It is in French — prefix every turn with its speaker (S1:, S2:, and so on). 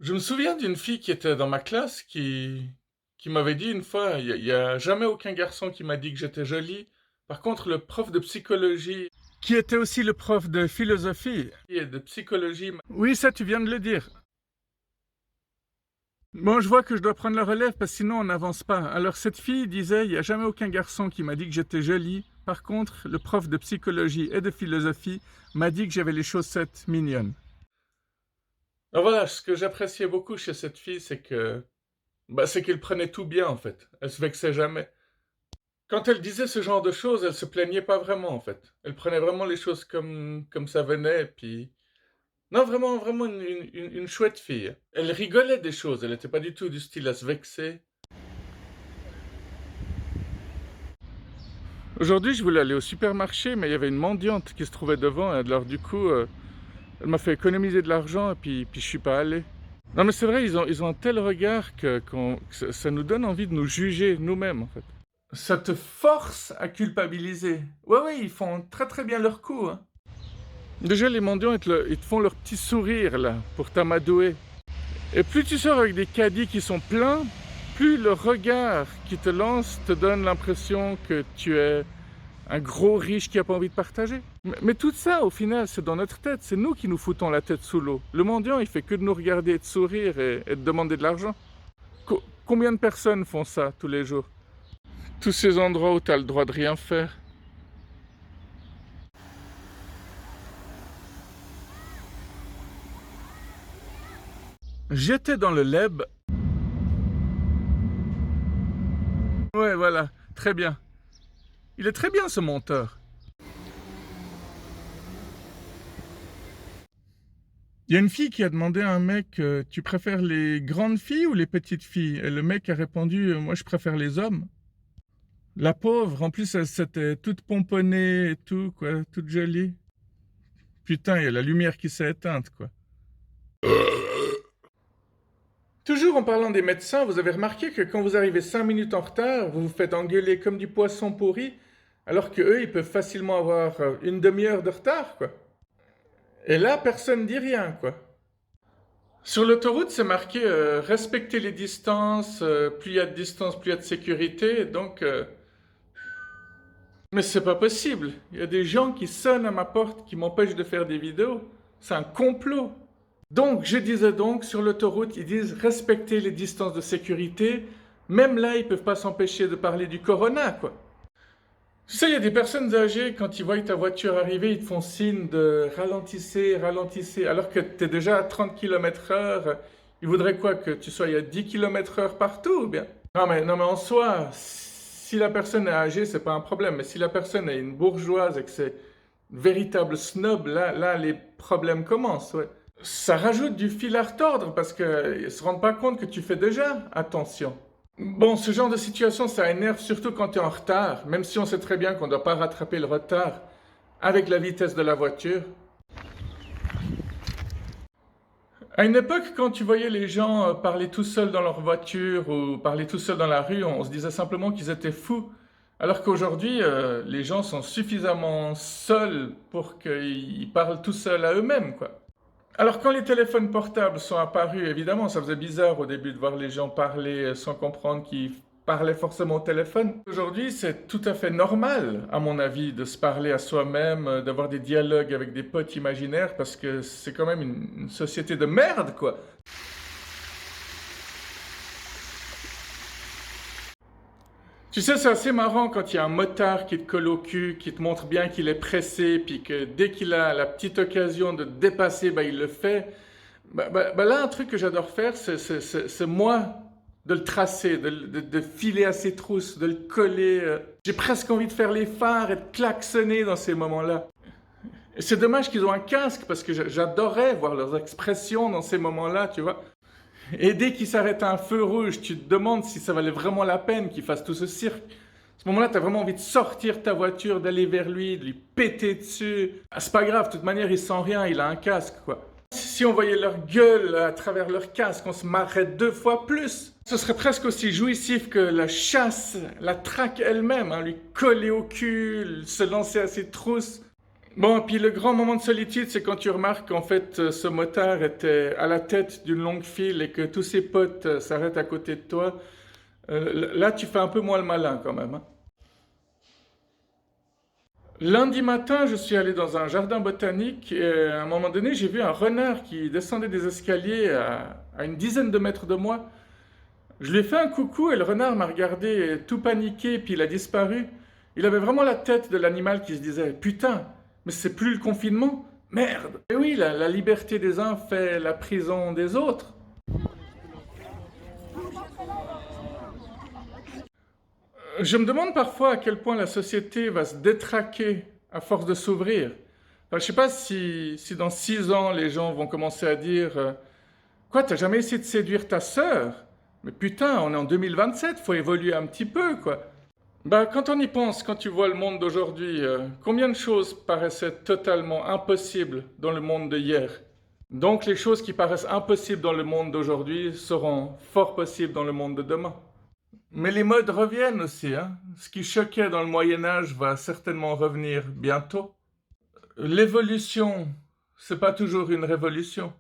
S1: Je me souviens d'une fille qui était dans ma classe qui m'avait dit une fois, il y a jamais aucun garçon qui m'a dit que j'étais jolie. Par contre, le prof de psychologie, qui était aussi le prof de philosophie et de psychologie, oui, ça tu viens de le dire. Bon, je vois que je dois prendre la relève parce que sinon on n'avance pas. Alors cette fille disait, il n'y a jamais aucun garçon qui m'a dit que j'étais jolie. Par contre, le prof de psychologie et de philosophie m'a dit que j'avais les chaussettes mignonnes. Alors voilà, ce que j'appréciais beaucoup chez cette fille, c'est qu'elle prenait tout bien en fait. Elle se vexait jamais. Quand elle disait ce genre de choses, elle se plaignait pas vraiment en fait. Elle prenait vraiment les choses comme ça venait, et puis non, vraiment, vraiment une chouette fille. Elle rigolait des choses, elle n'était pas du tout du style à se vexer. Aujourd'hui, je voulais aller au supermarché, mais il y avait une mendiante qui se trouvait devant, et alors du coup, elle m'a fait économiser de l'argent, et puis je suis pas allé. Non mais c'est vrai, ils ont un tel regard que ça nous donne envie de nous juger nous-mêmes en fait. Ça te force à culpabiliser. Ouais, ouais, ils font très très bien leur coup, hein. Déjà, les mendiants, ils te font leur petit sourire, là, pour t'amadouer. Et plus tu sors avec des caddies qui sont pleins, plus le regard qui te lance te donne l'impression que tu es un gros riche qui n'a pas envie de partager. Mais tout ça, au final, c'est dans notre tête. C'est nous qui nous foutons la tête sous l'eau. Le mendiant, il fait que de nous regarder et de sourire et de demander de l'argent. Combien de personnes font ça tous les jours? Tous ces endroits où tu as le droit de rien faire. J'étais dans le Leb. Ouais, voilà, très bien. Il est très bien ce monteur. Il y a une fille qui a demandé à un mec, tu préfères les grandes filles ou les petites filles? Et le mec a répondu, moi je préfère les hommes. La pauvre, en plus elle s'était toute pomponnée et tout, quoi, toute jolie. Putain, il y a la lumière qui s'est éteinte, quoi. Toujours en parlant des médecins, vous avez remarqué que quand vous arrivez 5 minutes en retard, vous vous faites engueuler comme du poisson pourri, alors que eux, ils peuvent facilement avoir une demi-heure de retard, quoi. Et là, personne dit rien, quoi. Sur l'autoroute, c'est marqué respecter les distances, plus il y a de distance, plus il y a de sécurité, donc... Mais c'est pas possible. Il y a des gens qui sonnent à ma porte, qui m'empêchent de faire des vidéos. C'est un complot. Donc, je disais donc, sur l'autoroute, ils disent respecter les distances de sécurité. Même là, ils peuvent pas s'empêcher de parler du corona, quoi. Tu sais, il y a des personnes âgées, quand ils voient ta voiture arriver, ils te font signe de ralentissez, ralentissez, alors que tu es déjà à 30 km/h. Ils voudraient quoi? Que tu sois à 10 km/h partout, ou bien? Non mais en soi, si la personne est âgée, c'est pas un problème. Mais si la personne est une bourgeoise et que c'est une véritable snob, là, les problèmes commencent, ouais. Ça rajoute du fil à retordre parce qu'ils se rendent pas compte que tu fais déjà attention. Bon, ce genre de situation, ça énerve surtout quand tu es en retard, même si on sait très bien qu'on ne doit pas rattraper le retard avec la vitesse de la voiture. À une époque, quand tu voyais les gens parler tout seuls dans leur voiture ou parler tout seuls dans la rue, on se disait simplement qu'ils étaient fous. Alors qu'aujourd'hui, les gens sont suffisamment seuls pour qu'ils parlent tout seuls à eux-mêmes, quoi. Alors quand les téléphones portables sont apparus, évidemment, ça faisait bizarre au début de voir les gens parler sans comprendre qu'ils parlaient forcément au téléphone. Aujourd'hui, c'est tout à fait normal, à mon avis, de se parler à soi-même, d'avoir des dialogues avec des potes imaginaires, parce que c'est quand même une société de merde, quoi. Tu sais, c'est assez marrant quand il y a un motard qui te colle au cul, qui te montre bien qu'il est pressé, puis que dès qu'il a la petite occasion de te dépasser, bah, il le fait. Là, un truc que j'adore faire, c'est moi de le tracer, de filer à ses trousses, de le coller. J'ai presque envie de faire les phares et de klaxonner dans ces moments-là. Et c'est dommage qu'ils ont un casque, parce que j'adorais voir leurs expressions dans ces moments-là, tu vois. Et dès qu'il s'arrête à un feu rouge, tu te demandes si ça valait vraiment la peine qu'il fasse tout ce cirque. À ce moment-là, tu as vraiment envie de sortir ta voiture, d'aller vers lui, de lui péter dessus. Ah, c'est pas grave, de toute manière, il sent rien, il a un casque, quoi. Si on voyait leur gueule à travers leur casque, on se marrait 2 fois plus. Ce serait presque aussi jouissif que la chasse, la traque elle-même, hein, lui coller au cul, se lancer à ses trousses. Bon, puis le grand moment de solitude, c'est quand tu remarques qu'en fait, ce motard était à la tête d'une longue file et que tous ses potes s'arrêtent à côté de toi. Là, tu fais un peu moins le malin quand même, hein. Lundi matin, je suis allé dans un jardin botanique et à un moment donné, j'ai vu un renard qui descendait des escaliers à une dizaine de mètres de moi. Je lui ai fait un coucou et le renard m'a regardé tout paniqué, puis il a disparu. Il avait vraiment la tête de l'animal qui se disait: Putain, mais c'est plus le confinement? Merde! Et oui, la liberté des uns fait la prison des autres. Je me demande parfois à quel point la société va se détraquer à force de s'ouvrir. Enfin, je sais pas si dans 6 ans, les gens vont commencer à dire Quoi, t'as jamais essayé de séduire ta sœur? Mais putain, on est en 2027, faut évoluer un petit peu, quoi. Bah, quand on y pense, quand tu vois le monde d'aujourd'hui, combien de choses paraissaient totalement impossibles dans le monde de hier? Donc les choses qui paraissent impossibles dans le monde d'aujourd'hui seront fort possibles dans le monde de demain. Mais les modes reviennent aussi, hein. Ce qui choquait dans le Moyen Âge va certainement revenir bientôt. L'évolution, c'est pas toujours une révolution.